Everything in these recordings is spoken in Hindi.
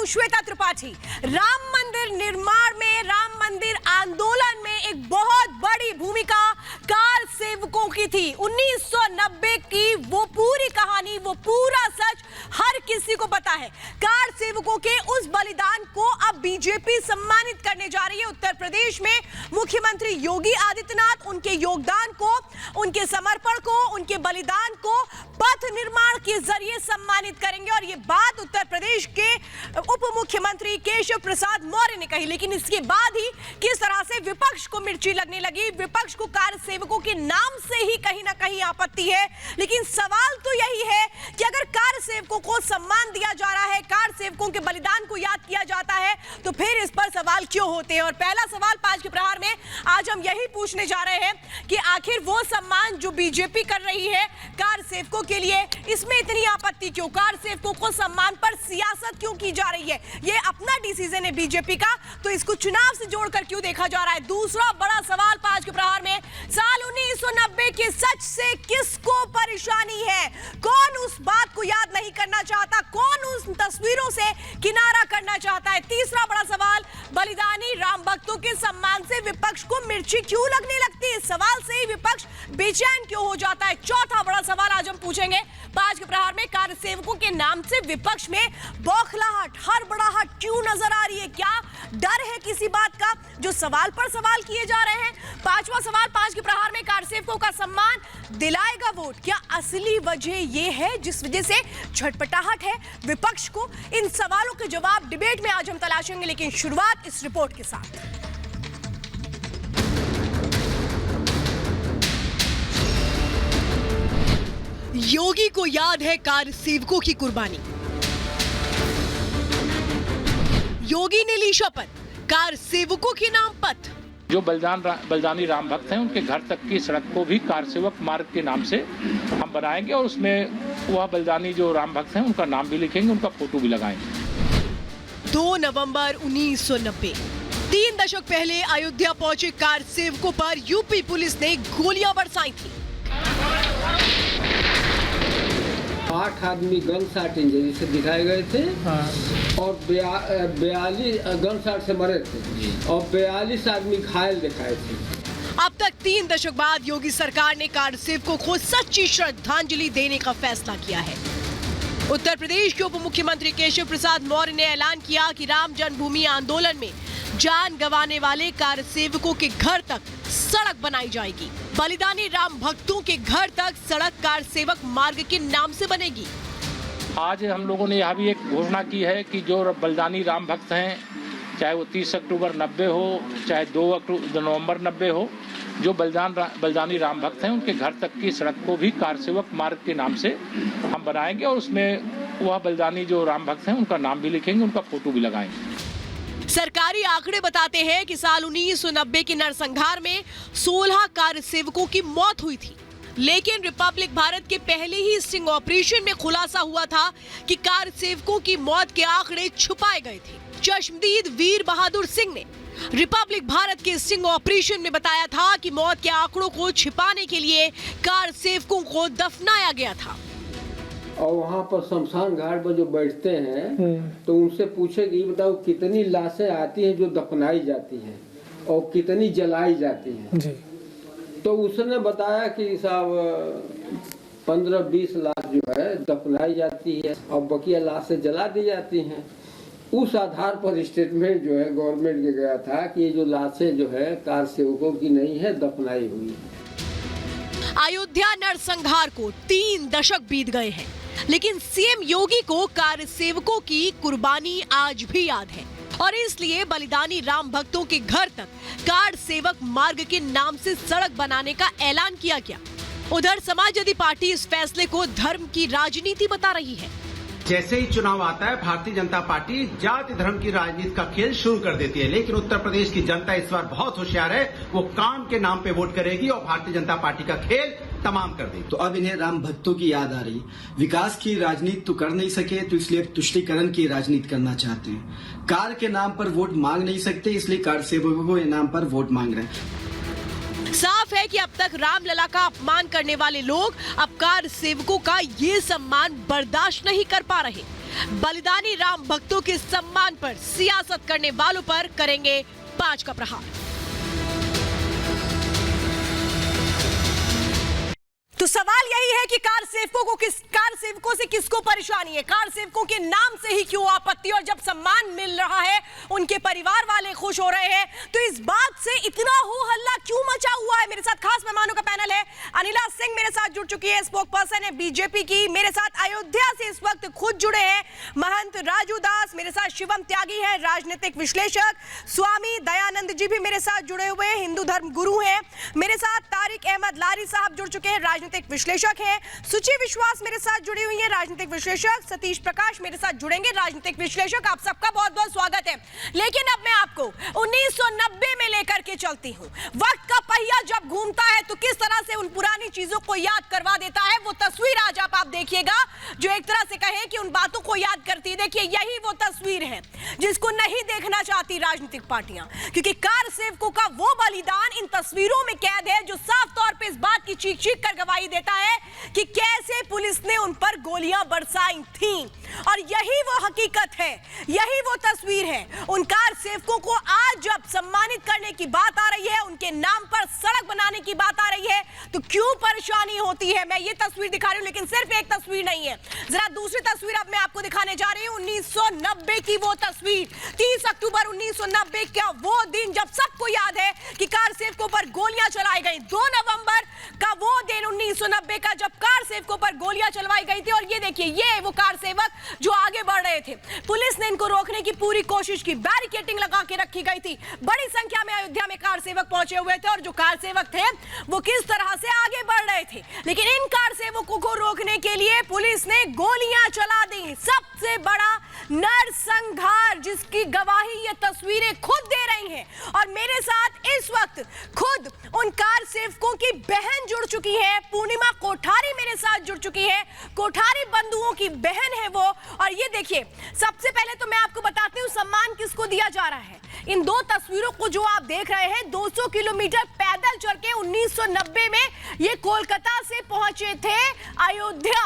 हूं श्वेता त्रिपाठी। राम मंदिर निर्माण में, राम मंदिर आंदोलन में एक बहुत बड़ी भूमिका कार सेवकों की थी। 1990 की वो पूरी कहानी, वो पूरा सच हर किसी को पता है। कार सेवकों के उस बलिदान को अब बीजेपी सम्मानित करने जा रही है। उत्तर प्रदेश में मुख्यमंत्री योगी आदित्यनाथ उनके योगदान को, उनके समर्पण को, उनके बलिदान को पथ निर्माण के जरिए सम्मानित करेंगे। और ये बात उत्तर प्रदेश के उप मुख्यमंत्री केशव प्रसाद मौर्य ने कही। लेकिन इसके बाद ही किस तरह से विपक्ष को मिर्ची लगने लगी। विपक्ष को कार सेवकों के नाम से ही कहीं ना कहीं आपत्ति है। लेकिन सवाल तो यही है कि अगर कार सेवकों को सम्मान दिया जा रहा है, कार सेवकों के बलिदान को याद किया जाता है, तो फिर इस पर सवाल क्यों होते हैं। और पहला सवाल 5 के प्रहार में आज हम यही पूछने जा रहे हैं कि आखिर वो सम्मान जो बीजेपी कर रही है कार सेवकों के लिए, इसमें इतनी आपत्ति क्यों। कार सेवकों को सम्मान पर सियासत क्यों की जा रही है। ये अपना डिसीजन है बीजेपी का, तो इसको चुनाव से जोड़कर क्यों देखा जा रहा है। दूसरा बड़ा सवाल 5 के प्रहार में, साल 1990 के सच से किसको परेशानी है। कौन उस बात को याद नहीं करना चाहता, कौन उस तस्वीरों से किनारा करना चाहता है। तीसरा बड़ा सवाल, बलिदानी राम भक्तों के सम्मान से विपक्ष को मिर्ची क्यों लगने लगती है। सवाल से ही विपक्ष बेचैन क्यों हो जाता है। चौथा बड़ा सवाल आज हम पूछेंगे 5 के प्रहार में, कार सेवकों के नाम से विपक्ष में बौखलाहट, हड़बड़ाहट क्यों नजर आ रही है। क्या डर है किसी बात का जो सवाल पर सवाल किए जा रहे हैं। पांचवा सवाल 5 के प्रहार में, कार सेवकों का सम्मान दिलाएगा वोट। क्या असली वजह यह है जिस वजह से छटपटाहट है विपक्ष को। इन सवालों के जवाब डिबेट में आज हम तलाशेंगे। लेकिन शुरुआत इस रिपोर्ट के साथ। योगी को याद है कार सेवकों की कुर्बानी। योगी ने ली शपथ, कार सेवकों के नाम पथ। जो बलिदानी राम भक्त हैं उनके घर तक की सड़क को भी कार सेवक मार्ग के नाम से हम बनाएंगे और उसमें वह बलिदानी जो राम भक्त हैं उनका नाम भी लिखेंगे, उनका फोटो भी लगाएंगे। 2 नवंबर 1990, 3 दशक पहले अयोध्या पहुंचे कार सेवकों पर यूपी पुलिस ने गोलियां बरसाई थी। 8 आदमी गन शॉट इंजरी से दिखाए गए थे और 42 गन शॉट से मरे थे और 42 आदमी घायल दिखाए थे। अब तक 3 दशक बाद योगी सरकार ने कार सेवकों को सच्ची श्रद्धांजलि देने का फैसला किया है। उत्तर प्रदेश के उप मुख्यमंत्री केशव प्रसाद मौर्य ने ऐलान किया कि राम जन्मभूमि आंदोलन में जान गंवाने वाले कार सेवकों के घर तक सड़क बनाई जाएगी। बलिदानी राम भक्तों के घर तक सड़क कार सेवक मार्ग के नाम से बनेगी। आज हम लोगों ने यहाँ भी एक घोषणा की है कि जो बलिदानी राम भक्त हैं, चाहे वो 30 अक्टूबर 90 हो, चाहे 2 नवंबर 90 हो, जो बलिदानी राम भक्त हैं उनके घर तक की सड़क को भी कार सेवक मार्ग के नाम से हम बनाएंगे और उसमें वह बलिदानी जो राम भक्त हैं उनका नाम भी लिखेंगे, उनका फोटो भी लगाएंगे। सरकारी आंकड़े बताते हैं कि साल 1990 के नरसंहार में 16 कार सेवकों की मौत हुई थी। लेकिन रिपब्लिक भारत के पहले ही स्टिंग ऑपरेशन में खुलासा हुआ था कि कार सेवकों की मौत के आंकड़े छुपाए गए थे। चश्मदीद वीर बहादुर सिंह ने रिपब्लिक भारत के स्टिंग ऑपरेशन में बताया था कि मौत के आंकड़ों को छिपाने के लिए कार सेवकों को दफनाया गया था। और वहाँ पर शमशान घाट पर जो बैठते हैं तो उनसे पूछे कि बताओ कितनी लाशें आती हैं जो दफनाई जाती हैं और कितनी जलाई जाती हैं जी। तो उसने बताया कि साहब 15-20 लाख जो है दफनाई जाती है और बकिया लाशें जला दी जाती हैं। उस आधार पर स्टेटमेंट जो है गवर्नमेंट के गया था कि ये जो लाशें जो है कार सेवकों की नहीं है, दफनाई हुई है। अयोध्या नरसंहार को 3 दशक बीत गए हैं, लेकिन सीएम योगी को कार सेवकों की कुर्बानी आज भी याद है और इसलिए बलिदानी राम भक्तों के घर तक कार सेवक मार्ग के नाम से सड़क बनाने का ऐलान किया गया। उधर समाजवादी पार्टी इस फैसले को धर्म की राजनीति बता रही है। जैसे ही चुनाव आता है भारतीय जनता पार्टी जाति धर्म की राजनीति का खेल शुरू कर देती है। लेकिन उत्तर प्रदेश की जनता इस बार बहुत होशियार है, वो काम के नाम पे वोट करेगी और भारतीय जनता पार्टी का खेल तमाम कर देगी। तो अब इन्हें राम भक्तों की याद आ रही, विकास की राजनीति तो कर नहीं सके तो इसलिए तुष्टीकरण की राजनीति करना चाहते हैं। कार के नाम पर वोट मांग नहीं सकते, इसलिए कार सेवकों के नाम पर वोट मांग रहे हैं। साफ है कि अब तक रामलला का अपमान करने वाले लोग अब कार सेवकों का ये सम्मान बर्दाश्त नहीं कर पा रहे। बलिदानी राम भक्तों के सम्मान पर सियासत करने वालों पर करेंगे 5 का प्रहार। तो सवाल यही है कि कार सेवकों से किसको परेशानी है? कार सेवकों के नाम से ही क्यों आपत्ति? और जब सम्मान मिल रहा है, उनके परिवार वाले खुश हो रहे हैं, तो इस बात से इतना हो हल्ला क्यों मचा हुआ है? मेरे साथ खास मेहमानों का पैनल है। अनिला सिंह मेरे साथ जुड़ चुकी है, स्पोक पर्सन है बीजेपी की। मेरे साथ अयोध्या से इस वक्त खुद जुड़े हैं महंत राजू दास। मेरे साथ शिवम त्यागी है, राजनीतिक विश्लेषक। स्वामी दयानंद जी भी मेरे साथ जुड़े हुए हिंदू धर्म गुरु हैं। मेरे साथ तारिक अहमद लारी साहब जुड़ चुके हैं, राजनीतिक विश्लेषक हैं। सुचि विश्वास मेरे साथ जुड़ी हुई है, राजनीतिक विश्लेषक। सतीश प्रकाश मेरे साथ जुड़ेंगे, राजनीतिक विश्लेषक। आप सबका बहुत बहुत स्वागत है। लेकिन अब मैं आपको 1990 में लेकर के चलती हूं। वक्त का पहिया जब घूमता है तो किस तरह से उन पुरानी चीजों को याद करवा देता है। वो तस्वीर आज आप देखिएगा जो एक तरह से कहें कि उन बातों को याद करती है। देखिए, यही वो तस्वीर है जिसको नहीं देखना चाहती राजनीतिक पार्टियां, क्योंकि कार सेवकों का वो बलिदान इन तस्वीरों में कैद है जो साफ तौर पे इस बात की चीख चीख कर गवाही देता है कि कैसे पुलिस ने उन पर गोलियां बरसाई थीं। और यही वो हकीकत है, यही वो तस्वीर है। उन कार सेवकों को आज जब सम्मानित करने की बात आ रही है, उनके नाम पर सड़क बनाने की बात आ रही है, तो क्यों परेशानी होती है? मैं ये तस्वीर दिखा रही हूं, लेकिन सिर्फ एक तस्वीर नहीं है। जरा दूसरी तस्वीर अब मैं आपको दिखाने जा रही हूं। 1990 की वो तस्वीर, 30 अक्टूबर 1990 का वो दिन जब सबको याद है कि कार सेवकों पर गोलियां चलाई गई। 2 नवंबर का वो दिन 1990 का जब कार सेवकों पर गोलियां चलवाई गई थी। और ये देखिए, ये वो कार सेवक जो आगे बढ़ रहे थे। पुलिस ने इनको रोकने की पूरी कोशिश की, बैरिकेडिंग लगा के रखी गई थी। बड़ी संख्या में अयोध्या में कार सेवक पहुंचे हुए थे और जो कार सेवक थे वो किस तरह से आगे बढ़ रहे थे। लेकिन इन कार सेवकों को रोकने के लिए पुलिस ने गोलियां चला दी। सबसे बड़ा नरसंहार जिसकी गवाही ये तस्वीरें खुद दे रही हैं। और मेरे साथ इस वक्त खुद उन कार सेवकों की बहन जुड़ चुकी है, पूर्णिमा कोठारी मेरे साथ जुड़ चुकी है। कोठारी बंधुओं की बहन है वो। और ये देखिए, सबसे पहले तो मैं आपको बताती हूँ सम्मान किसको दिया जा रहा है। इन 2 तस्वीरों को जो आप देख रहे हैं, 200 किलोमीटर पैदल चल के 1990 में ये कोलकाता से पहुंचे थे अयोध्या,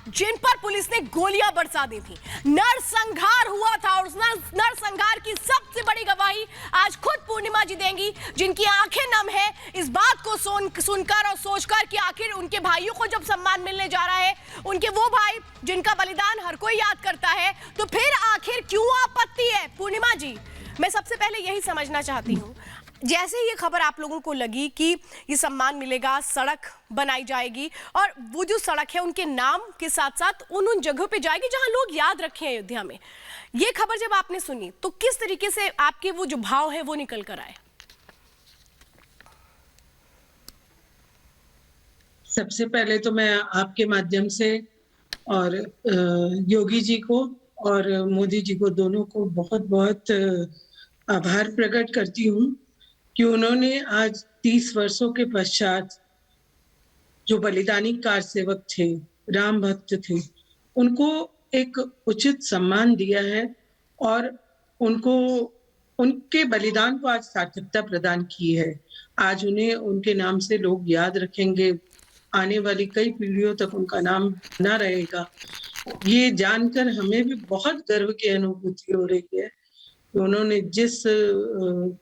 जिन पर पुलिस ने गोलियां बरसा दी थी। नरसंहार हुआ था और उस नरसंहार की सबसे बड़ी गवाही आज खुद पूर्णिमा जी देंगी, जिनकी आंखें नम है इस बात को सुनकर और सोचकर कि आखिर उनके भाइयों को जब सम्मान मिलने जा रहा है, उनके वो भाई जिनका बलिदान हर कोई याद करता है, तो फिर आखिर क्यों आपत्ति है? पूर्णिमा जी, मैं सबसे पहले यही समझना चाहती हूँ, जैसे ये खबर आप लोगों को लगी कि ये सम्मान मिलेगा, सड़क बनाई जाएगी और वो जो सड़क है उनके नाम के साथ साथ उन जगहों पे जाएगी जहां लोग याद रखें अयोध्या में, ये खबर जब आपने सुनी तो किस तरीके से आपके वो जो भाव है वो निकल कर आए? सबसे पहले तो मैं आपके माध्यम से और योगी जी को और मोदी जी को दोनों को बहुत बहुत आभार प्रकट करती हूँ कि उन्होंने आज 30 वर्षों के पश्चात जो बलिदानी कार सेवक थे, राम भक्त थे, उनको एक उचित सम्मान दिया है और उनको उनके बलिदान को आज सार्थकता प्रदान की है। आज उन्हें उनके नाम से लोग याद रखेंगे, आने वाली कई पीढ़ियों तक उनका नाम बना रहेगा। ये जानकर हमें भी बहुत गर्व की अनुभूति हो रही है। उन्होंने जिस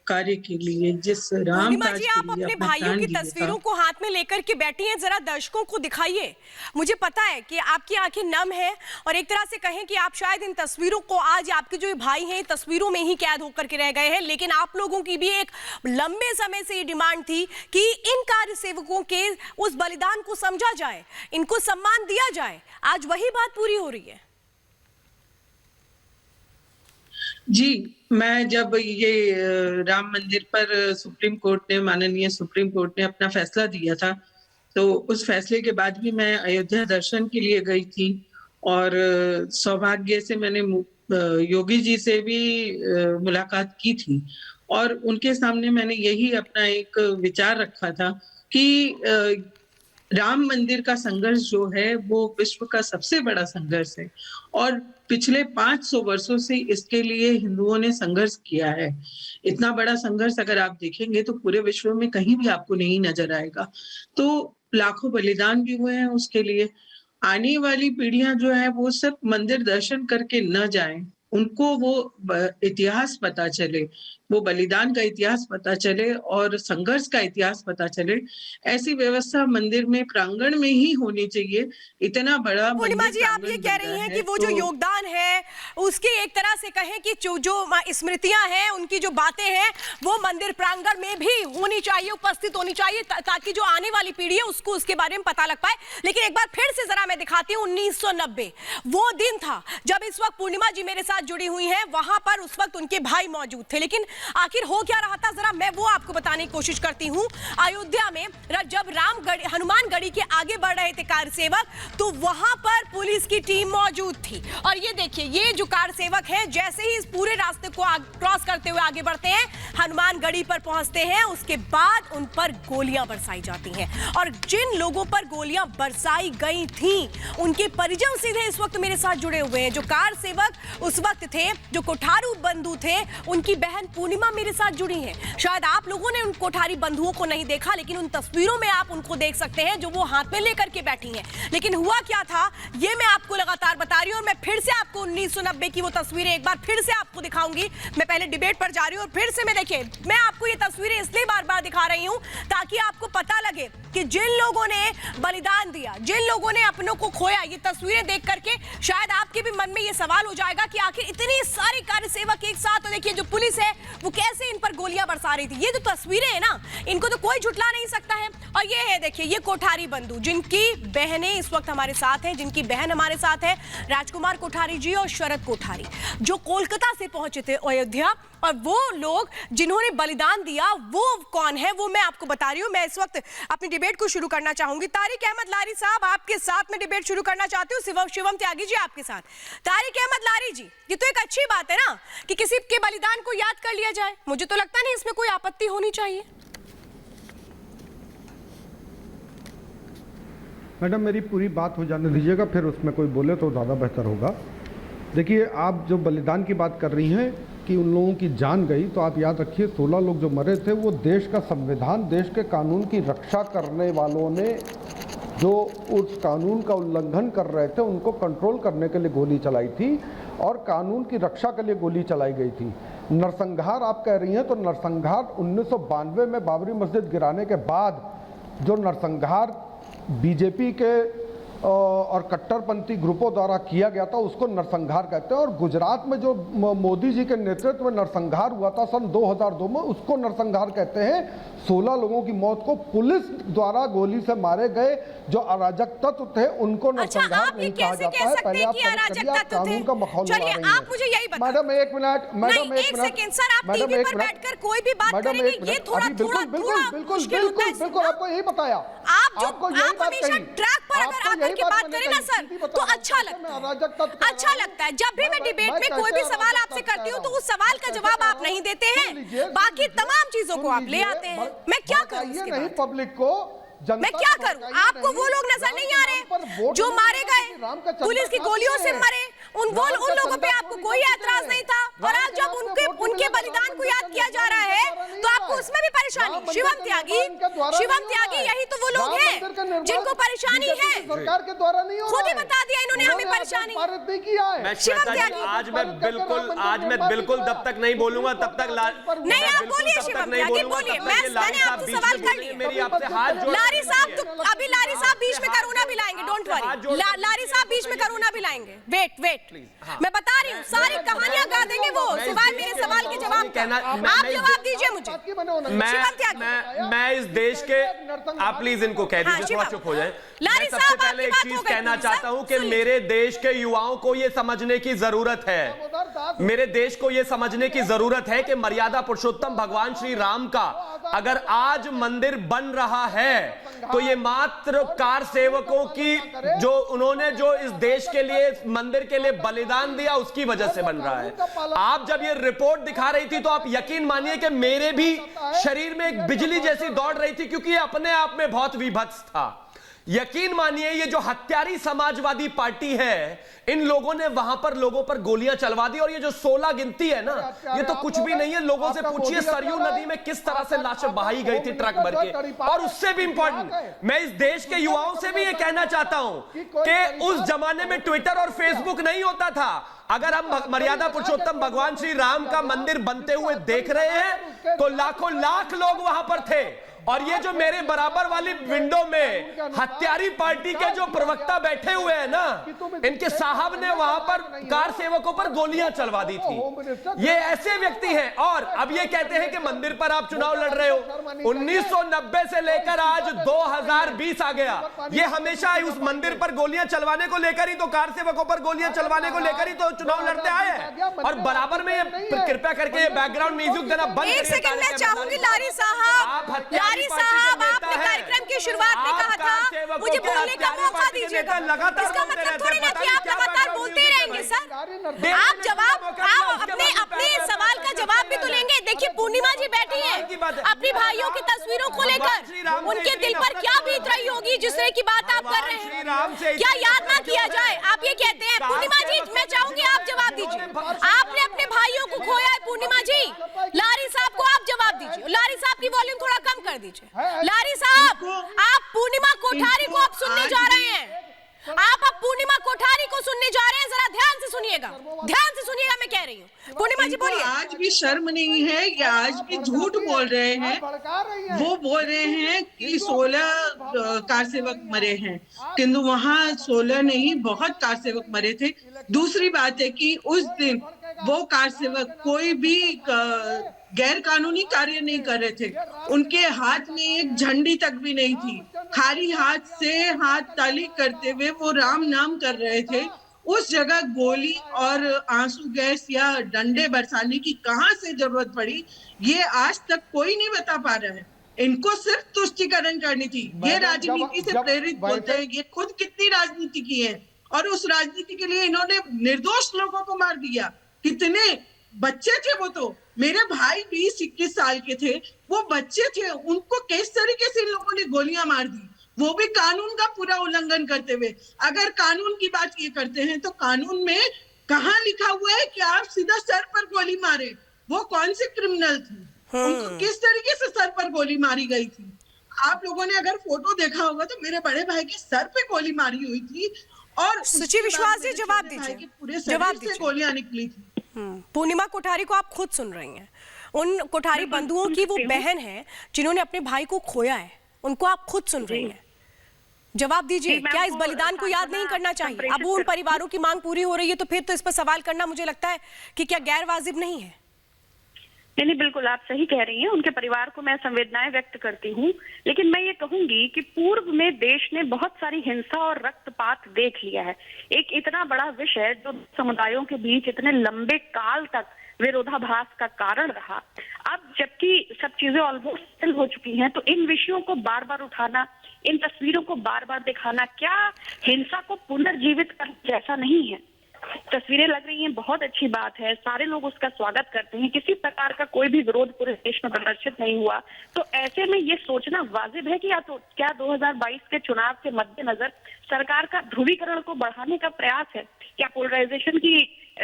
कार्य के लिए, जिस राम काज जी, के आप लिए अपने भाइयों की तस्वीरों को हाथ में लेकर के बैठी हैं, जरा दर्शकों को दिखाइए। मुझे पता है कि आपकी आंखें नम हैं और एक तरह से कहें कि आप शायद इन तस्वीरों को, आज आपके जो भाई हैं तस्वीरों में ही कैद होकर के रह गए हैं, लेकिन आप लोगों की भी एक लंबे समय से ये डिमांड थी कि इन कार्य सेवकों के उस बलिदान को समझा जाए, इनको सम्मान दिया जाए। आज वही बात पूरी हो रही है। जी, मैं जब ये राम मंदिर पर सुप्रीम कोर्ट ने, माननीय सुप्रीम कोर्ट ने अपना फैसला दिया था, तो उस फैसले के बाद भी मैं अयोध्या दर्शन के लिए गई थी और सौभाग्य से मैंने योगी जी से भी मुलाकात की थी और उनके सामने मैंने यही अपना एक विचार रखा था कि राम मंदिर का संघर्ष जो है वो विश्व का सबसे बड़ा संघर्ष है और पिछले 500 वर्षों से इसके लिए हिंदुओं ने संघर्ष किया है। इतना बड़ा संघर्ष अगर आप देखेंगे तो पूरे विश्व में कहीं भी आपको नहीं नजर आएगा। तो लाखों बलिदान भी हुए हैं उसके लिए। आने वाली पीढ़ियां जो है वो सिर्फ मंदिर दर्शन करके न जाएं, उनको वो इतिहास पता चले, वो बलिदान का इतिहास पता चले और संघर्ष का इतिहास पता चले। ऐसी व्यवस्था मंदिर में प्रांगण में ही होनी चाहिए। इतना बड़ा पूर्णिमा जी, आप ये कह रही हैं कि वो जो योगदान है उसकी एक तरह से कहें कि जो स्मृतियां हैं, उनकी जो बातें हैं, वो मंदिर प्रांगण में भी होनी चाहिए, उपस्थित होनी चाहिए, ताकि जो आने वाली पीढ़ी है उसको उसके बारे में पता लग पाए। लेकिन एक बार फिर से जरा मैं दिखाती हूँ, 1990 वो दिन था जब इस वक्त पूर्णिमा जी मेरे साथ जुड़ी हुई हैं, वहां पर उस वक्त उनके भाई मौजूद थे। लेकिन आखिर हो क्या रहा था, जरा मैं वो आपको बताने की कोशिश करती हूँ। अयोध्या में जब हनुमानगढ़ी के आगे बढ़ रहे थे कार सेवक, तो वहां पर पुलिस की टीम मौजूद थी। और ये देखिए, ये जो कार सेवक हैं, जैसे ही इस पूरे रास्ते को क्रॉस करते हुए आगे बढ़ते हैं, हनुमानगढ़ी पर पहुंचते हैं, उसके बाद उन पर गोलियां बरसाई जाती हैं। और जिन लोगों पर गोलियां बरसाई गई थी, उनके परिजन सीधे इस वक्त मेरे साथ जुड़े हुए हैं। जो कार सेवक उस वक्त थे, जो कोठारू बंधु थे, उनकी बहन पूर्णिमा मेरे साथ जुड़ी हैं। शायद आप लोगों ने उन कोठारी बंधुओं को नहीं देखा, लेकिन उन तस्वीरों में आप उनको देख सकते हैं जो वो हाथ में लेकर के बैठी हैं। लेकिन हुआ क्या था, ये मैं आपको लगातार बता रही हूं, और मैं फिर से आपको 1990 की वो तस्वीरें एक बार फिर से आपको दिखाऊंगी। मैं पहले डिबेट पर जा रही हूं और फिर से मैं देखिए, मैं आपको ये तस्वीरें इसलिए बार बार दिखा रही हूं ताकि आपको पता लगे कि जिन लोगों ने बलिदान दिया, जिन लोगों ने अपनों को खोया, ये तस्वीरें देख करके शायद आपके भी मन में ये सवाल हो जाएगा कि आखिर इतनी सारी कार्य सेवक एक साथ, देखिए जो पुलिस है वो कैसे इन पर गोलियां बरसा रही थी। ये जो तस्वीरें हैं ना, इनको तो कोई झुठला नहीं सकता है। और ये है, देखिए, ये कोठारी बंधु, जिनकी बहनें इस वक्त हमारे साथ हैं, जिनकी बहन हमारे साथ है, राजकुमार कोठारी जी और शरद कोठारी, जो कोलकाता से पहुंचे थे अयोध्या। और वो लोग जिन्होंने बलिदान दिया, वो कौन है, वो मैं आपको बता रही हूं। मैं इस वक्त अपनी डिबेट को शुरू करना चाहूंगी। तारिक अहमद लारी साहब, आपके साथ में डिबेट शुरू करना चाहती हूँ। शिवम त्यागी जी आपके साथ। तारिक अहमद लारी जी, ये तो एक अच्छी बात है ना कि किसी के बलिदान को याद कर लिया जाए। मुझे तो लगता नहीं इसमें कोई आपत्ति होनी चाहिए। मैडम, मेरी पूरी बात हो जाने दीजिएगा, फिर उसमें कोई बोले तो ज़्यादा बेहतर होगा। देखिए, आप जो बलिदान की बात कर रही हैं कि उन लोगों की जान गई, तो आप याद रखिए 16 लोग जो मरे थे, वो देश का संविधान, देश के कानून की रक्षा करने वालों ने जो उस कानून का उल्लंघन कर रहे थे, उनको कंट्रोल करने के लिए गोली चलाई थी और कानून की रक्षा के लिए गोली चलाई गई थी। नरसंहार आप कह रही हैं, तो नरसंहार 1992 में बाबरी मस्जिद गिराने के बाद जो नरसंहार बीजेपी के और कट्टरपंथी ग्रुपों द्वारा किया गया था, उसको नरसंहार कहते हैं। और गुजरात में जो मोदी जी के नेतृत्व में नरसंहार हुआ था सन 2002 में, उसको नरसंहार कहते हैं। 16 लोगों की मौत को पुलिस द्वारा गोली से मारे गए जो अराजक तत्व थे, उनको नरसंहार नहीं कहा जाता है। पहले आप कानून का माहौल बना रही हैं। मैडम एक मिनट, मैडम एक मिनट, मैडम एक मिनट, कोई भी बात करेंगे, ये थोड़ा बिल्कुल बिल्कुल बिल्कुल बिल्कुल बिल्कुल आपको यही बताया, आपको यही बात कही, ट्रैक पर अगर आकर के बात करें ना सर, तो अच्छा लगता है। जब भी मैं डिबेट में कोई भी सवाल आपसे करती हूँ, तो उस सवाल का जवाब आप नहीं देते हैं, बाकी तमाम चीजों को आप ले आते हैं। मैं क्या करूं इसके नहीं, बाद? पब्लिक को, मैं क्या करूं? आपको वो लोग नजर नहीं आ रहे जो मारे गए, पुलिस की गोलियों से मरे, उन लोगों पे आपको कोई ऐतराज नहीं था। और आज जब उनके बलिदान को याद किया जा रहा है, तो आपको उसमें भी परेशानी। शिवम त्यागी, यही तो वो लोग हैं जिनको परेशानी है। सरकार के द्वारा नहीं हो रहा है, खुद ही बता दिया इन्होंने हमें परेशानी। आज मैं बिल्कुल तब तक नहीं बोलूंगा, तब तक नहीं, आप बोलिए शिवम त्यागी, बोलिए। मैंने आपसे सवाल कर लिया। मेरी आपसे हाथ जोड़, लारी साहब, तो अभी लारी साहब बीच में करुणा भी लाएंगे, डोंट वरी। लारी साहब बीच में करुणा भी लाएंगे। वेट, मैं बता रही हूँ, सारी कहानियां गा देंगे वो, सिवाय मेरे सवाल के जवाब का। आप जवाब दीजिए मुझे। मैं इस देश के, आप प्लीज इनको कह दीजिए थोड़ा चुप हो जाए। मैं सबसे पहले एक चीज कहना चाहता हूं कि मेरे देश के युवाओं को यह समझने की जरूरत है, मेरे देश को यह समझने की जरूरत है कि मर्यादा पुरुषोत्तम भगवान श्री राम का अगर आज मंदिर बन रहा है, तो ये मात्र कार सेवकों की, जो उन्होंने जो इस देश के लिए, मंदिर के लिए बलिदान दिया, उसकी वजह से बन रहा है। आप जब ये रिपोर्ट दिखा रही थी, तो आप यकीन मानिए कि मेरे भी शरीर में एक बिजली जैसी दौड़ रही थी, क्योंकि ये अपने आप में बहुत विभत्स था। यकीन मानिए ये जो हत्यारी समाजवादी पार्टी है, इन लोगों ने वहां पर लोगों पर गोलियां चलवा दी। और ये जो 16 गिनती है ना, ये तो कुछ भी नहीं है। लोगों से पूछिए सरयू नदी में किस तरह से लाशें बहाई गई थी ट्रक भर के। और उससे भी इंपॉर्टेंट, मैं इस देश के युवाओं से भी ये कहना चाहता हूं कि उस जमाने में ट्विटर और फेसबुक नहीं होता था। अगर हम मर्यादा पुरुषोत्तम भगवान श्री राम का मंदिर बनते हुए देख रहे हैं तो लाखों लाख लोग वहां पर थे। और ये जो मेरे बराबर वाली विंडो में हत्यारी पार्टी के जो प्रवक्ता बैठे हुए हैं ना, इनके साहब ने वहां पर कार सेवकों पर गोलियां चलवा दी थी। ये ऐसे व्यक्ति हैं। और अब ये कहते हैं कि मंदिर पर आप चुनाव लड़ रहे हो। 1990 से लेकर आज 2020 आ गया, ये हमेशा उस मंदिर पर गोलियां चलवाने को लेकर ही, तो कार सेवकों पर गोलियां चलवाने को लेकर ही तो चुनाव लड़ते आए हैं। और बराबर में ये कृपया करके ये बैकग्राउंड म्यूजिक देना बंद करिए। एक सेकंड मैं चाहूंगी लारी साहब, साहब आपने कार्यक्रम की शुरुआत में कहा था मुझे बोलने का मौका दीजिएगा। इसका मतलब थोड़ी ना कि आप लगातार बोलते ही रहेंगे सर। आप अपने सवाल का जवाब भी तो लेंगे। देखिए पूर्णिमा जी बैठी हैं अपनी भाइयों की तस्वीरों को लेकर, उनके दिल पर क्या बीत रही होगी जिस तरह की बात आप कर रहे हैं, क्या याद ना किया जाए। आप ये कहते हैं पूर्णिमा जी, मैं चाहूंगी आप जवाब दीजिए। आपने अपने भाइयों को खोया है पूर्णिमा जी, लारी साहब को आप जवाब दीजिए। लारी साहब की वॉल्यूम थोड़ा कम कर दीजिए। लारी साहब, आप पूर्णिमा कोठारी को अब सुनने जा रहे हैं। आप अब पूर्णिमा कोठारी को सुनने जा रहे हैं, जरा ध्यान से सुनिएगा, ध्यान से सुनिएगा मैं कह रही हूँ। पूर्णिमा जी बोलिए। आज भी शर्म नहीं है या आज भी झूठ बोल रहे हैं। वो बोल रहे हैं कि 16 कार सेवक मरे हैं, किंतु वहाँ 16 नहीं बहुत कार सेवक मरे थे। दूसरी बात है कि उस दिन वो कार सेवक कोई भी गैर कानूनी कार्य नहीं कर रहे थे। उनके हाथ में एक झंडी तक भी नहीं थी, खाली हाथ से हाथ ताली करते हुए वो राम नाम कर रहे थे। उस जगह गोली और आंसू गैस या डंडे बरसाने की कहां से जरूरत पड़ी, ये आज तक कोई नहीं बता पा रहा है। इनको सिर्फ तुष्टीकरण करनी थी। ये राजनीति से प्रेरित बोलते हैं, ये खुद कितनी राजनीति की है और उस राजनीति के लिए इन्होंने निर्दोष लोगों को मार दिया। कितने बच्चे थे वो, तो मेरे भाई 20-21 साल के थे, वो बच्चे थे, उनको किस तरीके से इन लोगों ने गोलियां मार दी, वो भी कानून का पूरा उल्लंघन करते हुए। अगर कानून की बात ये करते हैं तो कानून में कहाँ लिखा हुआ है कि आप सीधा सर पर गोली मारे? वो कौन से क्रिमिनल थे? उनको किस तरीके से सर पर गोली मारी गई थी? आप लोगों ने अगर फोटो देखा होगा तो मेरे बड़े भाई के सर पे गोली मारी हुई थी और सुचि विश्वास जी जवाब दीजिए, पूरे शरीर से गोलियां निकली थी। पूर्णिमा कोठारी को आप खुद सुन रही हैं, उन कोठारी बंधुओं की वो बहन है जिन्होंने अपने भाई को खोया है, उनको आप खुद सुन रही हैं। जवाब दीजिए, क्या इस बलिदान को याद नहीं करना चाहिए? अब उन परिवारों की मांग पूरी हो रही है तो फिर तो इस पर सवाल करना मुझे लगता है कि क्या गैर वाजिब नहीं है? नहीं, बिल्कुल आप सही कह रही हैं। उनके परिवार को मैं संवेदनाएं व्यक्त करती हूँ, लेकिन मैं ये कहूंगी कि पूर्व में देश ने बहुत सारी हिंसा और रक्तपात देख लिया है। एक इतना बड़ा विषय जो समुदायों के बीच इतने लंबे काल तक विरोधाभास का कारण रहा, अब जबकि सब चीजें ऑलमोस्ट सेटल हो चुकी हैं, तो इन विषयों को बार बार उठाना, इन तस्वीरों को बार बार दिखाना क्या हिंसा को पुनर्जीवित करने जैसा नहीं है? तस्वीरें लग रही हैं, बहुत अच्छी बात है, सारे लोग उसका स्वागत करते हैं, किसी प्रकार का कोई भी विरोध पूरे देश में प्रदर्शित नहीं हुआ। तो ऐसे में ये सोचना वाजिब है कि या तो क्या 2022 के चुनाव के मद्देनजर सरकार का ध्रुवीकरण को बढ़ाने का प्रयास है? क्या पोलराइजेशन की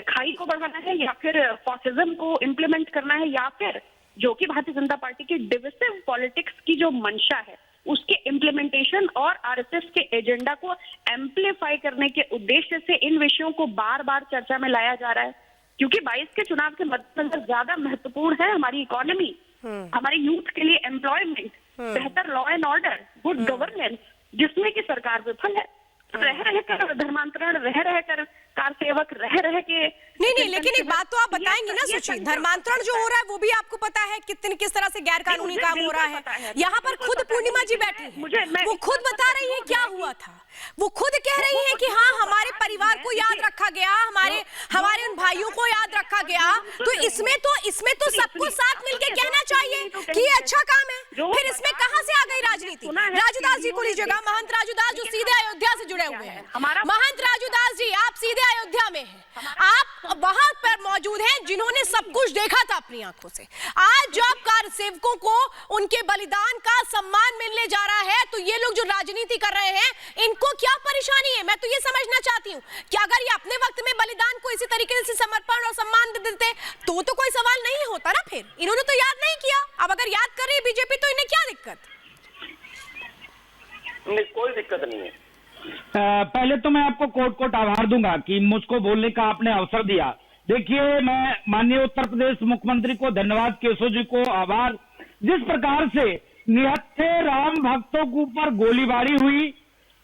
खाई को बढ़ाना है, या फिर फॉसिज्म को इम्प्लीमेंट करना है, या फिर जो कि भारतीय जनता पार्टी की डिविसिव पॉलिटिक्स की जो मंशा है उसके इम्प्लीमेंटेशन और आरएसएस के एजेंडा को एम्प्लीफाई करने के उद्देश्य से इन विषयों को बार बार चर्चा में लाया जा रहा है? क्योंकि 22 के चुनाव के मद्देनजर ज्यादा महत्वपूर्ण है हमारी इकोनॉमी, हमारे यूथ के लिए एम्प्लॉयमेंट, बेहतर law and order, good governance, जिसमें कि सरकार विफल है। रह रहे कर धर्मांतरण, रह रहे कर कार सेवक, रह के नहीं, लेकिन एक बात तो आप बताएंगे ना सुचि, धर्मांतरण जो हो रहा है वो भी आपको पता है किस तरह से गैर कानूनी काम हो रहा है। यहाँ पर खुद पूर्णिमा जी बैठी है, वो खुद बता रही है क्या हुआ था। वो खुद कह रही है कि हाँ हमारे परिवार को याद रखा गया, हमारे उन भाइयों को याद रखा गया। तो इसमें तो सबको साथ मिलकर कहना चाहिए कि ये अच्छा काम है। फिर इसमें कहाँ से आ गई राजनीति? राजूदास जी को लीजिएगा, महंत राजूदास जो सीधे अयोध्या से जुड़े हुए हैं। महंत राजूदास जी, आप सीधे अयोध्या में हैं, आप वहां पर पर मौजूद हैं जिन्होंने सब कुछ देखा था अपनी आंखों से। आज जब कार सेवकों को उनके बलिदान का सम्मान मिलने जा रहा है तो ये लोग जो राजनीति कर रहे हैं इनको क्या परेशानी है? मैं तो ये समझना चाहती हूँ कि अगर ये अपने वक्त में बलिदान को इसी तरीके से समर्पण और सम्मान दे देते तो कोई सवाल नहीं होता ना। फिर इन्होंने तो याद नहीं किया, अब अगर याद कर रही है बीजेपी तो इन्हें क्या दिक्कत? नहीं, कोई दिक्कत नहीं है। पहले तो मैं आपको कोट आभार दूंगा कि मुझको बोलने का आपने अवसर दिया। देखिए, मैं माननीय उत्तर प्रदेश मुख्यमंत्री को धन्यवाद, केशव जी को आभार। जिस प्रकार से निहत्थे राम भक्तों के ऊपर गोलीबारी हुई,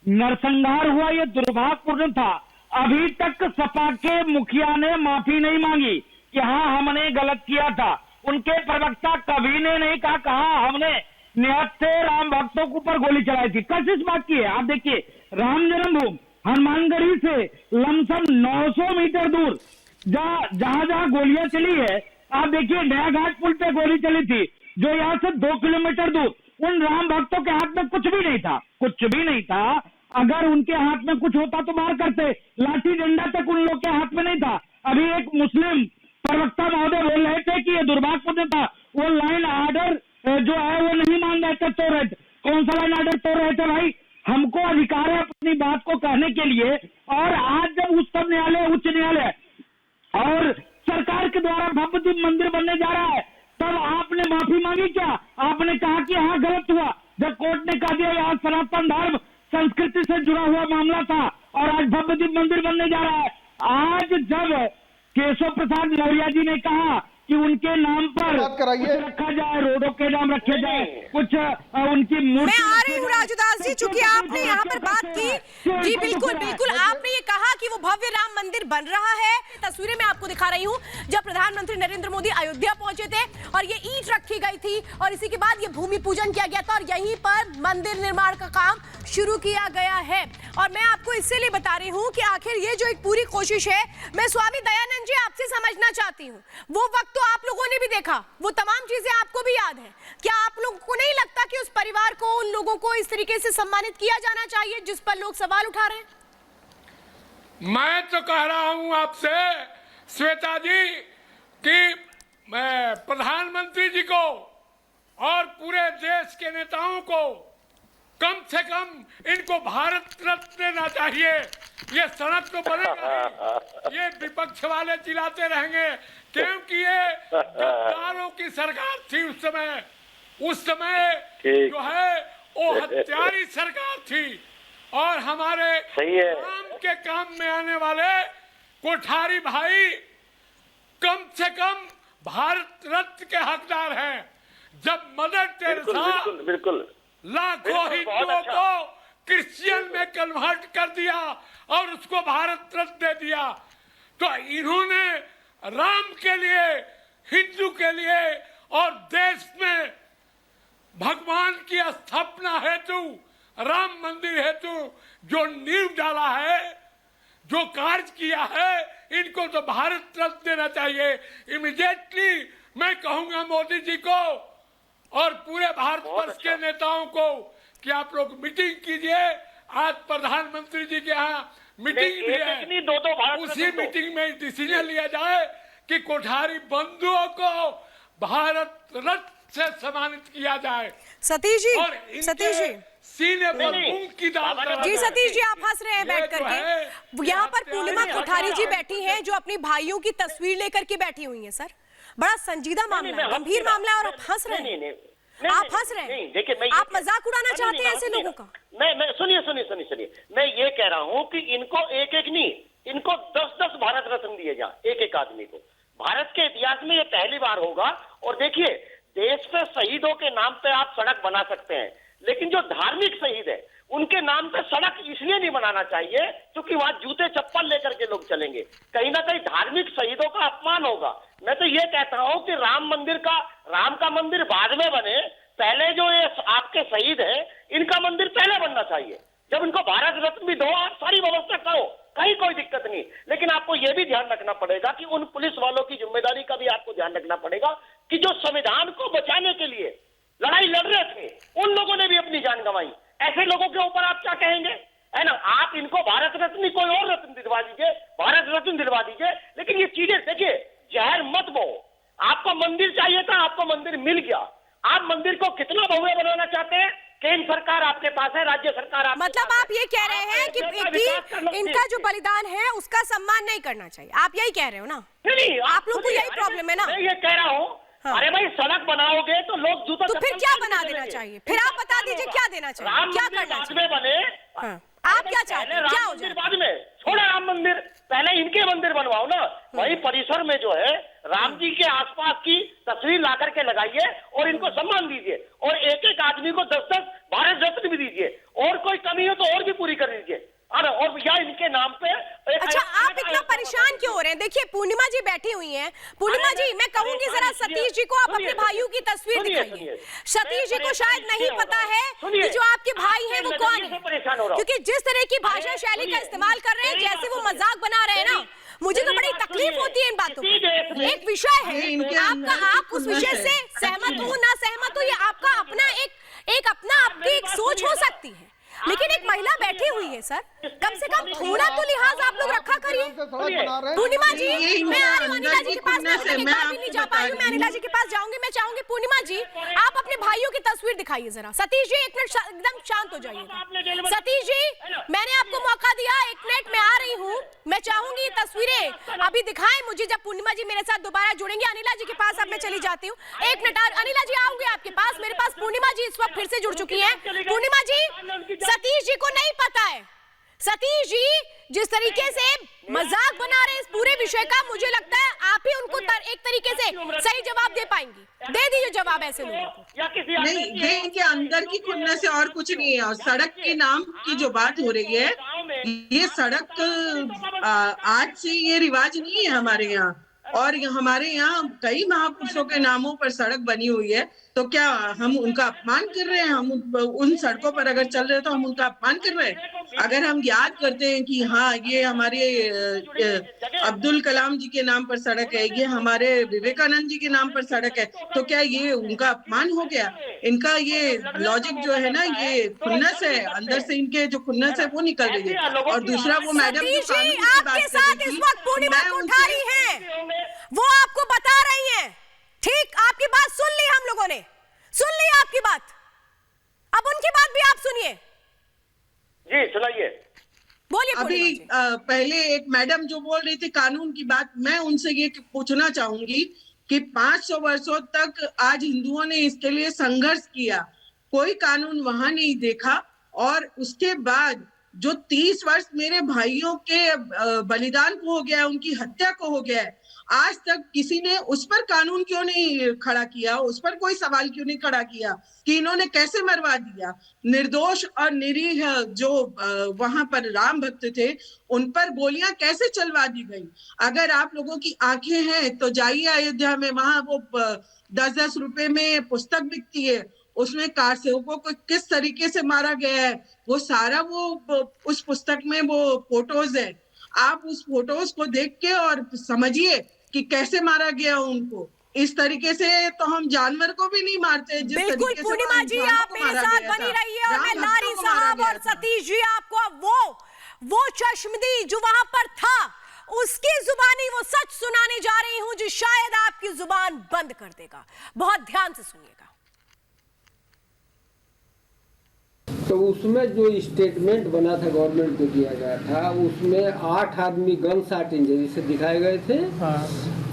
नरसंहार हुआ, ये दुर्भाग्यपूर्ण था। अभी तक सपा के मुखिया ने माफी नहीं मांगी कि हाँ हमने गलत किया था। उनके प्रवक्ता कभी ने नहीं कहा हमने निहत्थे राम भक्तों के ऊपर गोली चलाई थी। कस इस बात की है, आप देखिए राम जन्मभूमि हनुमानगढ़ी से लमसम 900 मीटर दूर जहां गोलियां चली है, आप देखिए नया घाट पुल पे गोली चली थी जो यहाँ से 2 किलोमीटर दूर। उन राम भक्तों के हाथ में कुछ भी नहीं था। अगर उनके हाथ में कुछ होता तो मार करते, लाठी डंडा तक उन लोग के हाथ में नहीं था। अभी एक मुस्लिम प्रवक्ता महोदय बोल रहे थे कि ये दुर्भाग्यपूर्ण था, वो लाइन आर्डर जो है वो नहीं मान रहे थे, तोड़ रहे थे। कौन सा लाइन आर्डर तोड़ रहे थे भाई? हमको अधिकार है अपनी बात को कहने के लिए। और आज जब उच्च न्यायालय और सरकार के द्वारा भव्य मंदिर बनने जा रहा है, तब आपने माफी मांगी क्या? आपने कहा कि हाँ गलत हुआ। जब कोर्ट ने कहा दिया यहाँ सनातन धर्म संस्कृति से जुड़ा हुआ मामला था और आज भव्य मंदिर बनने जा रहा है। आज जब केशव प्रसाद मौर्य जी ने कहा कि उनके नाम पर कुछ रखा जाए, रोडों के नाम रखे जाए, कुछ उनकी मूर्ति। मैं आ रही हूँ राजूदास जी, चूंकि आपने यहाँ पर बात की। जी बिल्कुल आपने ये कहा कि वो भव्य राम मंदिर बन रहा है। तस्वीरें मैं आपको दिखा रही हूँ जब प्रधानमंत्री नरेंद्र मोदी अयोध्या पहुंचे थे और ये ईंट रखी गई थी और इसी के बाद ये भूमि पूजन किया गया था और यहीं पर मंदिर निर्माण का काम शुरू किया गया है। और मैं आपको इसीलिए बता रही हूँ कि आखिर ये जो एक पूरी कोशिश है, मैं स्वामी दयानंद जी आपसे समझना चाहती हूँ। वो वक्त तो आप लोगों ने भी देखा, वो तमाम चीजें आपको भी याद है। क्या आप लोगों को नहीं लगता कि उस परिवार को, उन लोगों को इस तरीके से सम्मानित किया जाना चाहिए जिस पर लोग सवाल उठा रहे हैं? मैं तो कह रहा हूं आपसे श्वेता जी कि मैं प्रधानमंत्री जी को और पूरे देश के नेताओं को कम से कम इनको भारत रत्न देना चाहिए। ये सड़क तो बनेगा, ये विपक्ष वाले चिल्लाते रहेंगे क्योंकि ये गद्दारों की सरकार थी उस समय जो है वो हत्यारी सरकार थी। और हमारे काम के काम में आने वाले कोठारी भाई कम से कम भारत रत्न के हकदार हैं। जब मदर टेरेसा बिल्कुल लाखों हिंदुओं को क्रिश्चियन में कन्वर्ट कर दिया और उसको भारत रत्न दे दिया, तो इन्होंने राम के लिए, हिंदू के लिए और देश में भगवान की स्थापना हेतु, राम मंदिर हेतु जो नींव डाला है, जो कार्य किया है, इनको तो भारत रत्न देना चाहिए। इमीडिएटली मैं कहूंगा मोदी जी को और पूरे भारतवर्ष के नेताओं को कि आप लोग मीटिंग कीजिए। आज प्रधानमंत्री जी के यहाँ मीटिंग भी है, उसी मीटिंग में डिसीजन लिया जाए कि कोठारी बंधुओं को भारत रत्न से सम्मानित किया जाए। सतीश जी, सीने पर मूंग की दाल जी। सतीश जी, आप हंस रहे हैं बैठ करके। यहाँ पर पूर्णिमा कोठारी जी बैठी हैं जो अपनी भाइयों की तस्वीर लेकर के बैठी हुई हैं। सर, बड़ा संजीदा मामला है, गंभीर मामला है और आप हंस रहे हैं। आप हंस रहे हैं, देखिए आप मजाक उड़ाना चाहते हैं ऐसे लोगों का। मैं सुनिए, मैं ये कह रहा हूँ कि इनको एक नहीं, इनको 10-10 भारत रत्न दिए जाए एक आदमी को। भारत के इतिहास में ये पहली बार होगा। और देखिए, देश पे शहीदों के नाम पे आप सड़क बना सकते हैं, लेकिन जो धार्मिक शहीद है उनके नाम पे सड़क इसलिए नहीं बनाना चाहिए क्योंकि वहां जूते चप्पल लेकर के लोग चलेंगे। कहीं ना कहीं धार्मिक शहीदों का अपमान होगा। मैं तो ये कहता हूं कि राम का मंदिर बाद में बने, पहले जो ये आपके शहीद है इनका मंदिर पहले बनना चाहिए। जब इनको भारत रत्न भी दो, आप सारी व्यवस्था करो, कहीं कोई दिक्कत नहीं। लेकिन आपको यह भी ध्यान रखना पड़ेगा कि उन पुलिस वालों की जिम्मेदारी का भी आपको ध्यान रखना पड़ेगा कि जो संविधान को बचाने के लिए लड़ाई लड़ रहे थे, उन लोगों ने भी अपनी जान गंवाई। ऐसे लोगों के ऊपर आप क्या कहेंगे? है ना। आप इनको भारत रत्न कोई और रत्न दिलवा दीजिए, भारत रत्न दिलवा दीजिए, लेकिन ये चीजें देखिए, जहर मत बो। आपको मंदिर चाहिए था, आपको मंदिर मिल गया। आप मंदिर को कितना भव्य बनाना चाहते हैं? केंद्र सरकार आपके पास है, राज्य सरकार आपके मतलब पास आप ये कह रहे हैं कि इनका जो बलिदान है उसका सम्मान नहीं करना चाहिए, आप यही कह रहे हो ना? नहीं, आप लोग को यही प्रॉब्लम है ना? मैं ये कह रहा हूँ, अरे भाई सड़क बनाओगे तो लोग जूता, तो फिर क्या बना देना चाहिए? फिर आप बता दीजिए क्या देना चाहिए, क्या करना चाहिए? बने आप क्या चाहते हैं, क्या हो जाए? बाद में छोड़ा राम मंदिर, पहले इनके मंदिर बनवाओ ना। वही परिसर में जो है राम जी के आसपास की तस्वीर ला करके लगाइए और इनको सम्मान दीजिए, और एक एक आदमी को 10-10 भारत रत्न भी दीजिए, और कोई कमी हो तो और भी पूरी कर दीजिए। और या इनके नाम पे अच्छा, आप इतना परेशान क्यों हो रहे हैं? देखिए पूर्णिमा जी बैठी हुई हैं। पूर्णिमा जी, मैं कहूंगी जरा सतीश जी को आप अपने भाइयों की तस्वीर दिखाइए। सतीश जी को शायद नहीं पता है कि जो आपके भाई हैं वो कौन है, क्योंकि जिस तरह की भाषा शैली का इस्तेमाल कर रहे हैं, जैसे वो मजाक बना रहे हैं ना, मुझे तो बड़ी तकलीफ होती है इन बातों की। एक विषय है आपका, आप उस विषय से सहमत हो ना सहमत हो, ये आपका अपना एक अपना आपकी एक सोच हो सकती है, लेकिन एक महिला बैठी हुई है सर, कम से कम थोड़ा तो लिहाज आप लोग रखा करिए। पूर्णिमा जी, मैं आ रही हूँ अनिला जी के पास, मैं नहीं जा पाई हूँ, मैं अनिला जी के पास जाऊंगी। मैं चाहूंगी पूर्णिमा जी आप अपने भाइयों की तस्वीर दिखाइए जरा। सतीश जी एक मिनट एकदम शांत हो जाइएगा। सतीश जी, मैंने आपको मौका दिया, 1 मिनट में आ रही हूँ। मैं चाहूंगी ये तस्वीरें अभी दिखाएं मुझे, जब पूर्णिमा जी मेरे साथ दोबारा जुड़ेंगे। अनिला जी के पास अब मैं चली जाती हूँ, 1 मिनट। अनिला जी आऊंगी आपके पास, मेरे पास पूर्णिमा जी इस वक्त फिर से जुड़ चुकी है। पूर्णिमा जी, सतीश जी को नहीं पता है, सतीश जी जिस तरीके से मजाक बना रहे हैं इस पूरे विषय का, मुझे लगता है आप ही उनको एक तरीके से सही जवाब दे पाएंगी। दे दीजिए जवाब ऐसे लोगों को। नहीं, ये इनके अंदर की खुन्नस से और कुछ नहीं है। और सड़क के नाम की जो बात हो रही है, ये सड़क आज से ये रिवाज नहीं है हमारे यहाँ, और हमारे यहाँ कई महापुरुषों के नामों पर सड़क बनी हुई है। तो क्या हम उनका अपमान कर रहे हैं? हम उन सड़कों पर अगर चल रहे हैं तो हम उनका अपमान कर रहे हैं? अगर हम याद करते हैं कि हाँ, ये हमारे अब्दुल कलाम जी के नाम पर सड़क है, ये हमारे विवेकानंद जी के नाम पर सड़क है, तो क्या ये उनका अपमान हो गया? इनका ये लॉजिक जो है ना, ये खुन्नस है, अंदर से इनके जो खुन्नस है वो निकल रही है। और दूसरा वो मैडम जो कानून की बात कर रही थी, वो आपको बता रही हैं, ठीक? आपकी बात सुन ली, हम लोगों ने सुन ली आपकी बात, अब उनकी बात भी आप सुनिए। जी सुनाइए, बोलिए। अभी पहले एक मैडम जो बोल रही थी कानून की बात, मैं उनसे ये पूछना चाहूंगी कि 500 वर्षों तक आज हिंदुओं ने इसके लिए संघर्ष किया, कोई कानून वहां नहीं देखा, और उसके बाद जो 30 वर्ष मेरे भाइयों के बलिदान को हो गया है, उनकी हत्या को हो गया है, आज तक किसी ने उस पर कानून क्यों नहीं खड़ा किया? उस पर कोई सवाल क्यों नहीं खड़ा किया कि इन्होंने कैसे मरवा दिया? निर्दोष और निरीह जो वहां पर राम भक्त थे, उन पर गोलियां कैसे चलवा दी गई? अगर आप लोगों की आंखें हैं तो जाइए अयोध्या में, वहां वो 10-10 रुपए में पुस्तक बिकती है, उसमें कार सेवकों को किस तरीके से मारा गया है, वो सारा वो उस पुस्तक में वो फोटोज है। आप उस फोटोज को देख के और समझिए कि कैसे मारा गया उनको। इस तरीके से तो हम जानवर को भी नहीं मारते। बिल्कुल पूर्णिमा जी, आप मेरे साथ बनी रहिए, और मैं लारी साहब और सतीश जी आपको अब वो चश्मदी जो वहां पर था उसकी जुबानी वो सच सुनाने जा रही हूं, जो शायद आपकी जुबान बंद कर देगा। बहुत ध्यान से सुनिएगा। तो उसमें जो स्टेटमेंट बना था, गवर्नमेंट को दिया गया था, उसमें 8 आदमी गन शॉट इंजरी से दिखाए गए थे,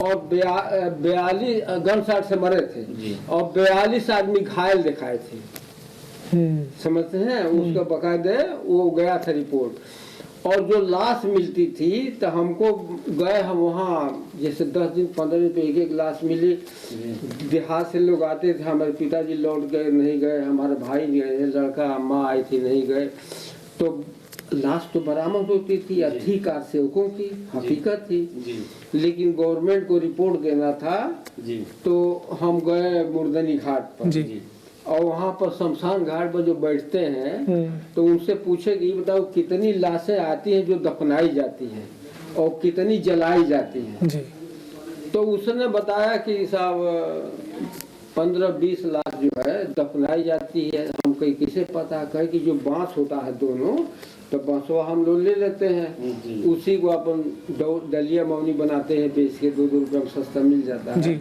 और 42 गन शॉट से मरे थे, और 42 आदमी घायल दिखाए थे। समझते हैं? उसका बकायदे वो गया था रिपोर्ट। और जो लाश मिलती थी तो हमको गए हम वहाँ, जैसे 10 दिन 15 दिन पे एक लाश मिली। देहात से लोग आते थे, हमारे पिताजी लौट गए नहीं गए, हमारे भाई गए, लड़का माँ आई थी नहीं गए, तो लाश तो बरामद होती थी, अधिकार सेवकों की हकीकत थी। लेकिन गवर्नमेंट को रिपोर्ट देना था, तो हम गए मुर्दनी घाट पर, और वहाँ पर शमशान घाट पर जो बैठते हैं तो उनसे पूछे कि बताओ कितनी लाशें आती हैं जो दफनाई जाती हैं और कितनी जलाई जाती हैं। तो उसने बताया कि साहब 15-20 लाख जो है दफनाई जाती है। हम कहीं किसे पता, कहे कि जो बांस होता है दोनों, तो बंसवा हम लोग ले लेते हैं, उसी को अपन दलिया मौनी बनाते हैं, बेच के 2-2 रुपये में सस्ता मिल जाता है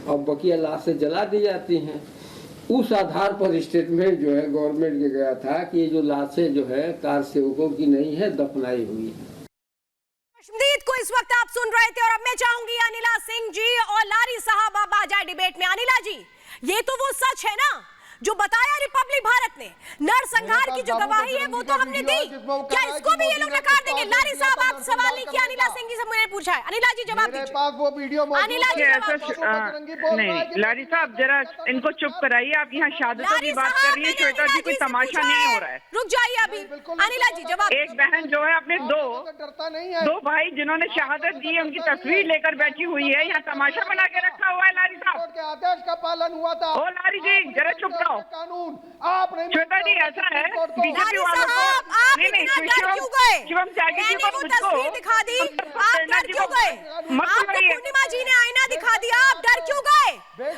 और बकिया लाश से जला दी जाती हैं। उस आधार पर स्टेटमेंट जो है गवर्नमेंट के गया था कि ये जो लाशें जो है कार सेवकों की नहीं है, दफनाई हुई है। कश्मीर को इस वक्त आप सुन रहे थे और अब मैं चाहूंगी अनिला सिंह जी और लारी साहब अब आ जाए डिबेट में। अनिला जी, ये तो वो सच है ना जो बताया रिपब्लिक भारत ने, नरसंहार की जो गवाही है वो तो हमने दी, क्या इसको भी ये लोग नकार देंगे? लारी साहब आप सवाल नहीं किया, अनिला सिंह जी से मैंने पूछा है। अनिला जी जवाब दीजिए। अनिला जी नहीं, लारी साहब जरा इनको चुप कराइए, आप यहाँ शहादतों की बात कर रही है, श्वेता जी कोई तमाशा नहीं हो रहा है। रुक जाइए अभी, अनिला जी जवाब। एक बहन जो है अपने दो भाई जिन्होंने शहादत दी है उनकी तस्वीर लेकर बैठी हुई है, यहाँ तमाशा बना के रखा हुआ है। लारी साहब के आदेश का पालन हुआ था। ओ लारी जी जरा चुप कानून आप नहीं, श्वेता जी ऐसा है बीजेपी वालों को शिवम त्यागी जी को तस्वीर दिखा दी, आप डर क्यों गए? आपको पूर्णिमा जी ने आईना दिखा दिया, आप डर क्यों गए?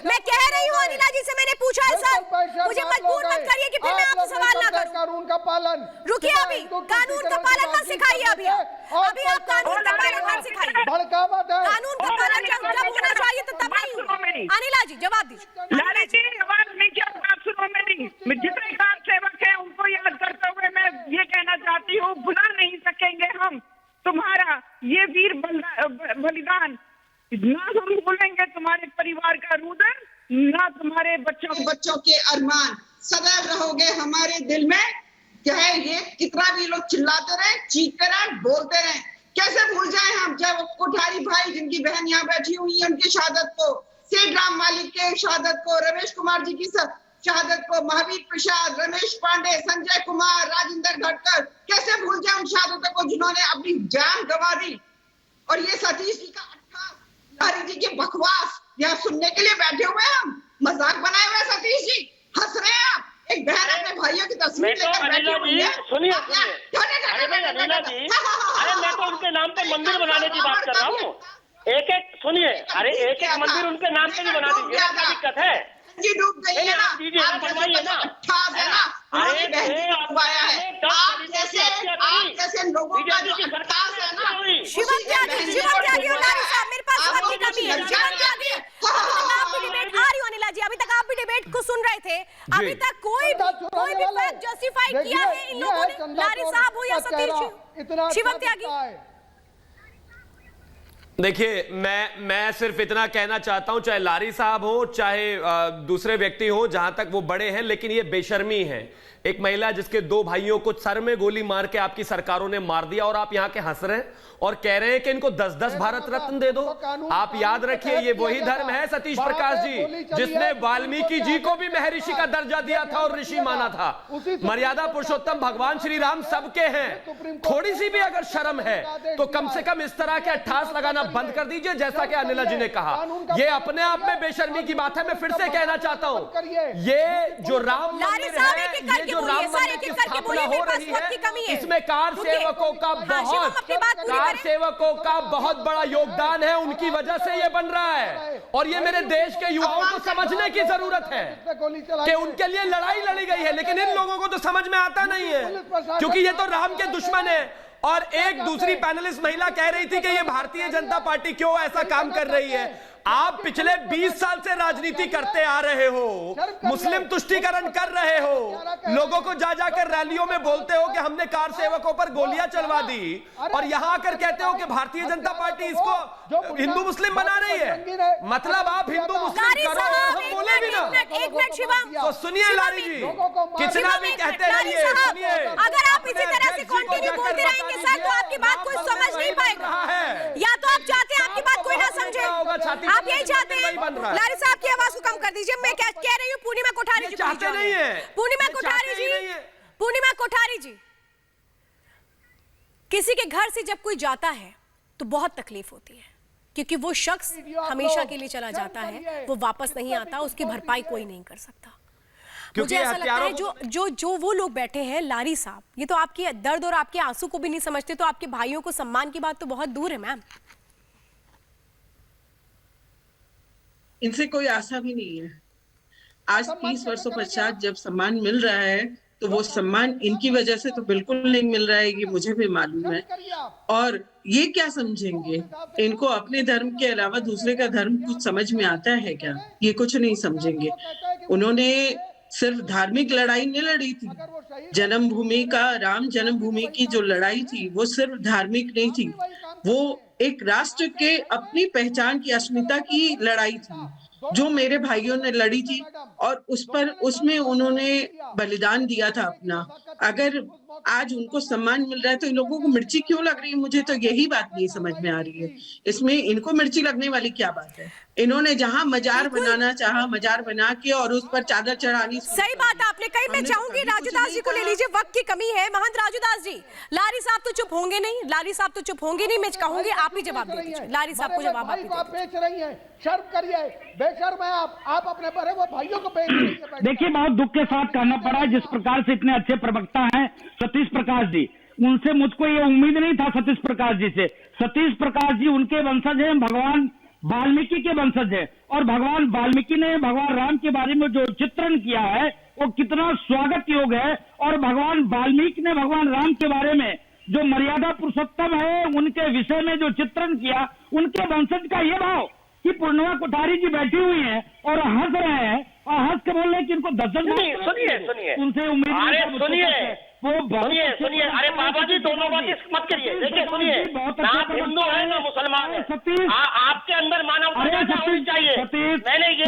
मैं कह रही हूँ अनिला जी से, मैंने पूछा है सर, मुझे मजबूर मत करिए कि फिर मैं आपसे सवाल ना करूं। कानून का पालन, रुकिए अभी, कानून का पालन मत सिखाइए अभी आप कानून का पालन मत सिखाइए। भड़कावट है, कानून का पालन जब होना चाहिए तो तब नहीं हुआ। अनिला जी जवाब दीजिए। लाली जी आवाज नहीं किया, बात सुनो मेरी। जितने कार सेवक हैं उनको याद करते हुए मैं ये कहना चाहती हूँ, भुला नहीं सकेंगे हम तुम्हारा ये वीर बलिदान, ना हम भूलेंगे तुम्हारे परिवार का रुदन, ना तुम्हारे बच्चों के अरमान, सदैव रहोगे हमारे दिल में। चाहे ये कितना भी लोग चिल्लाते रहे, चीखते रहे, बोलते रहे, कैसे भूल जाए हम जब कोठारी भाई जिनकी बहन यहाँ बैठी हुई है उनकी शहादत को, सेठ राम मालिक के शहादत को, रमेश कुमार जी की शहादत को, महावीर प्रसाद, रमेश पांडे, संजय कुमार, राजेंद्र घटकर, कैसे भूल जाए उन शहादतों को जिन्होंने अपनी जान गंवा दी। और ये सतीश जी का अट्ठा, लारी जी की बकवास यहाँ सुनने के लिए बैठे हुए हम, मजाक बनाए हुए सतीश जी, हंस रहे हैं आप। एक बहन अपने भाइयों की तस्वीर लेकर बैठी हुई है। सुनिए अरे भाई अनिला जी, अरे मैं तो उनके नाम पे मंदिर बनाने की बात कर रहा हूँ। एक सुनिए, अरे एक मंदिर उनके नाम पे भी बना दीजिए, क्या दिक्कत है? जी डूब गई है ना, बनवाइए ना। अरे आप जैसे लोगों का जो अट्ठास है ना, शिवम त्यागी और लारी साहब, मेरे पास वक्त की कमी है। शिवम त्यागी, आप भी डिबेट आ रही हो अनिला जी, अभी तक आप भी डिबेट को सुन रहे थे, अभी तक कोई भी फैक्ट जस्टिफाई किया है इन लोगों ने, लारी साहब हो या सतीश जी? शिवम त्यागी देखिए, मैं सिर्फ इतना कहना चाहता हूं, चाहे लारी साहब हो चाहे दूसरे व्यक्ति हो, जहां तक वो बड़े हैं, लेकिन ये बेशर्मी है। एक महिला जिसके 2 भाइयों को सर में गोली मार के आपकी सरकारों ने मार दिया और आप यहां के हंस रहे हैं और कह रहे हैं कि इनको 10-10 भारत रत्न दे दो। आप याद रखिए, ये वही धर्म है सतीश प्रकाश जी जिसने वाल्मीकि जी को भी महर्षि का दर्जा दिया था और ऋषि माना था। मर्यादा पुरुषोत्तम भगवान श्री राम सबके हैं, थोड़ी सी भी अगर शर्म है तो कम से कम इस तरह के अट्ठास लगाना बंद कर दीजिए, जैसा कि अनिला जी ने कहा। ये अपने आप में बेशर्मी की बात है। मैं फिर से कहना चाहता हूं, ये जो राम मंदिर है, ये जो राम मंदिर की स्थापना हो रही है, इसमें कार सेवकों का बहुत बड़ा योगदान है, उनकी वजह से ये बन रहा है। और ये मेरे देश के युवाओं को समझने की जरूरत है कि उनके लिए लड़ाई लड़ी गई है, लेकिन इन लोगों को तो समझ में आता नहीं है, क्योंकि ये तो राम के दुश्मन है। और एक दूसरी पैनलिस्ट महिला कह रही थी कि ये भारतीय जनता पार्टी क्यों ऐसा काम कर रही है। आप पिछले 20 साल से राजनीति करते आ रहे हो, मुस्लिम तुष्टीकरण कर रहे हो, लोगों को जा जाकर रैलियों में बोलते हो कि हमने कार सेवकों पर गोलियां चलवा दी, और यहां आकर कहते हो कि भारतीय जनता पार्टी इसको हिंदू मुस्लिम बना रही है। मतलब आप हिंदू मुस्लिम करो और हम बोले भी ना। एक मिनट शिवम, तो सुनिए लारी जी, कितना भी कहते रहिए, सुनिए। अगर आप इसी तरह से कंटिन्यू बोलते रहेंगे सर, तो आपकी बात कोई समझ नहीं पाएगा। या तो आप चाहते हैं आपकी बात कोई ना समझे, आप यही चाहते हैं। लारी साहब की आवाज को कम कर दीजिए। मैं कह रही हूँ पूर्णिमा कोठारी जी, चाहते नहीं है। पूर्णिमा कोठारी जी, किसी के घर से जब कोई जाता है तो बहुत तकलीफ होती है, क्योंकि वो शख्स हमेशा के लिए चला जाता है, वो वापस नहीं आता, उसकी भरपाई कोई नहीं कर सकता। मुझे ऐसा लगता है जो वो लोग बैठे हैं, लारी साहब, ये तो आपकी दर्द और आपके आंसू को भी नहीं समझते, तो आपके भाइयों को सम्मान की बात तो बहुत दूर है मैम। इनसे कोई आशा भी नहीं है। आज 30 वर्षों पश्चात जब सम्मान मिल रहा है तो वो सम्मान इनकी वजह से तो बिल्कुल नहीं मिल रहा है, ये मुझे भी मालूम है। और ये क्या समझेंगे, इनको अपने धर्म के अलावा दूसरे का धर्म कुछ समझ में आता है क्या? ये कुछ नहीं समझेंगे। उन्होंने सिर्फ धार्मिक लड़ाई नहीं लड़ी थी, जन्मभूमि का, राम जन्मभूमि की जो लड़ाई थी वो सिर्फ धार्मिक नहीं थी, वो एक राष्ट्र के अपनी पहचान की, अस्मिता की लड़ाई थी जो मेरे भाइयों ने लड़ी थी, और उसमें उन्होंने बलिदान दिया था अपना। अगर आज उनको सम्मान मिल रहा है तो इन लोगों को मिर्ची क्यों लग रही है? मुझे तो यही बात नहीं समझ में आ रही है। इसमें इनको मिर्ची लगने वाली क्या बात है? इन्होंने जहां मजार बनाना चाहा, मजार बना के और उस पर चादर चढ़ानी। सही बात आपने कही। मैं चाहूंगी राजूदास जी को ले लीजिए, वक्त की कमी है। महंत राजूदास जी, लारी साहब तो चुप होंगे नहीं, लारी साहब तो चुप होंगे नहीं। मैं कहूंगी आप ही जवाब दे दीजिए। लारी साहब को जवाब आप बेच रही हैं, शर्म करिए, बेशर्म है आप अपने बड़े वो भाइयों को बेच रही हैं। देखिए, बहुत दुख के साथ कहना पड़ा है, जिस प्रकार से इतने अच्छे प्रवक्ता हैं सतीश प्रकाश जी, उनसे मुझको ये उम्मीद नहीं था। सतीश प्रकाश जी से, सतीश प्रकाश जी उनके वंशज हैं, भगवान वाल्मीकि के वंशज है, और भगवान वाल्मीकि ने भगवान राम के बारे में जो चित्रण किया है वो कितना स्वागत योग्य है। और भगवान वाल्मीकि ने भगवान राम के बारे में जो मर्यादा पुरुषोत्तम है उनके विषय में जो चित्रण किया, उनके वंशज का ये भाव कि पूर्णिमा कोठारी जी बैठी हुई हैं और हंस रहे हैं, और हंस के बोल रहे हैं कि इनको 10 सुनिए उनसे उम्मीद सुनिए, अरे बाबा जी दोनों बातें मत करिए। देखिए सुनिए, ना आप हिंदू है ना मुसलमान है, आपके अंदर मानवता होनी चाहिए। मैंने ये,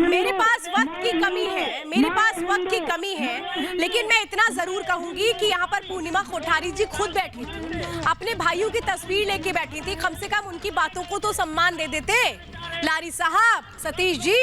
मेरे पास वक्त की कमी है, मेरे पास वक्त की कमी है, लेकिन मैं इतना जरूर कहूंगी कि यहाँ पर पूर्णिमा कोठारी जी खुद बैठी थी, अपने भाइयों की तस्वीर लेके बैठी थी। कम से कम उनकी बातों को तो सम्मान दे देते। लारी साहब, सतीश जी,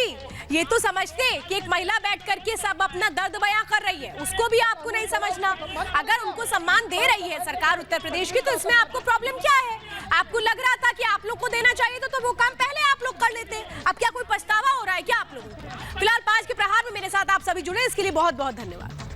ये तो समझते कि एक महिला बैठ करके सब अपना दर्द बयां कर रही है, उसको भी आपको नहीं समझना। अगर उनको सम्मान दे रही है सरकार उत्तर प्रदेश की, तो इसमें आपको प्रॉब्लम क्या है? आपको लग रहा था कि आप लोग को देना चाहिए तो वो काम पहले आप लोग कर लेते। अब क्या कोई पछतावा हो रहा है क्या आप लोगों को? फिलहाल 5 के प्रहार में मेरे साथ आप सभी जुड़े, इसके लिए बहुत बहुत धन्यवाद।